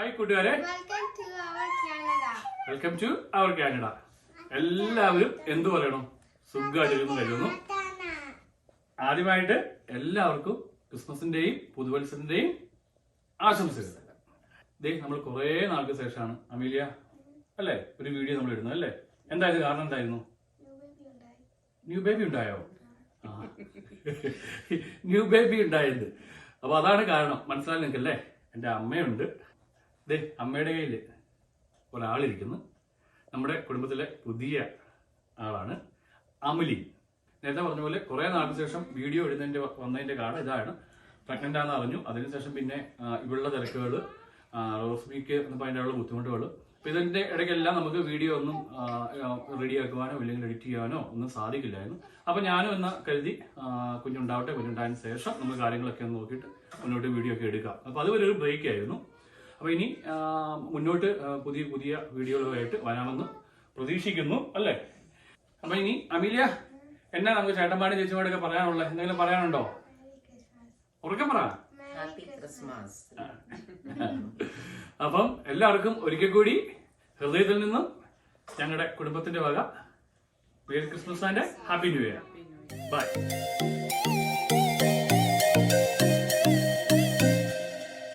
Hi കൂട്ടുകാരെ, welcome to our Canada. എല്ലാവരും എന്തു പറയണം? സുഖമായിട്ടിരുന്നു കഴിയുന്നു. ആദ്യമായിട്ട് എല്ലാവർക്കും ക്രിസ്മസിന്റെയും പുതുവത്സരത്തിന്റെയും ആശംസകൾ. നമ്മൾ കുറെ നാൾക്ക് ശേഷമാണ് അമീലിയ അല്ലേ ഒരു വീഡിയോ നമ്മൾ ഇടുന്നത് അല്ലേ? എന്തായിരുന്നു കാരണം? എന്തായിരുന്നു? ന്യൂ ബേബി ഉണ്ടായോ? ന്യൂ ബേബി ഉണ്ടായത്. അപ്പൊ അതാണ് കാരണം. മനസ്സിലായി നിൽക്കല്ലേ? എൻ്റെ അമ്മയുണ്ട്. അമ്മയുടെ കയ്യിൽ ഒരാളിരിക്കുന്നു. നമ്മുടെ കുടുംബത്തിലെ പുതിയ ആളാണ് അമലി. നേരത്തെ പറഞ്ഞ പോലെ കുറെ നാൾക്ക് ശേഷം വീഡിയോ വന്നതിന്റെ കാരണം ഇതാണ്. പ്രഗ്നന്റ് ആണെന്ന് അറിഞ്ഞു. അതിനുശേഷം പിന്നെ ഇവിടുള്ള തിരക്കുകൾ, റോസ്മിക്ക് അതിനുള്ള ബുദ്ധിമുട്ടുകൾ. അപ്പൊ ഇതിന്റെ ഇടയ്ക്കെല്ലാം നമുക്ക് വീഡിയോ ഒന്നും റെഡിയാക്കുവാനോ ഇല്ലെങ്കിൽ എഡിറ്റ് ചെയ്യാനോ ഒന്നും സാധിക്കില്ലായിരുന്നു. അപ്പൊ ഞാനും എന്ന് കരുതി കുഞ്ഞുണ്ടായതിനു ശേഷം നമ്മൾ കാര്യങ്ങളൊക്കെ ഒന്ന് നോക്കിയിട്ട് മുന്നോട്ട് വീഡിയോ ഒക്കെ എടുക്കാം. അപ്പൊ അതുവരെ ഒരു ബ്രേക്ക് ആയിരുന്നു. അപ്പൊ ഇനി മുന്നോട്ട് പുതിയ പുതിയ വീഡിയോകളുമായിട്ട് വരാമെന്ന് പ്രതീക്ഷിക്കുന്നു അല്ലേ? അപ്പൊ ഇനി അമീലിയ, എന്നാ നമുക്ക് ചേട്ടന്മാരും ചേച്ചിമാരൊക്കെ പറയാനുള്ളത്? എന്തെങ്കിലും പറയാനുണ്ടോ? ഉറക്കെ പറ. അപ്പം എല്ലാവർക്കും ഒരിക്കൽ കൂടി ഹൃദയത്തിൽ നിന്നും ഞങ്ങളുടെ കുടുംബത്തിന്റെ വക merry Christmas and happy new year. By.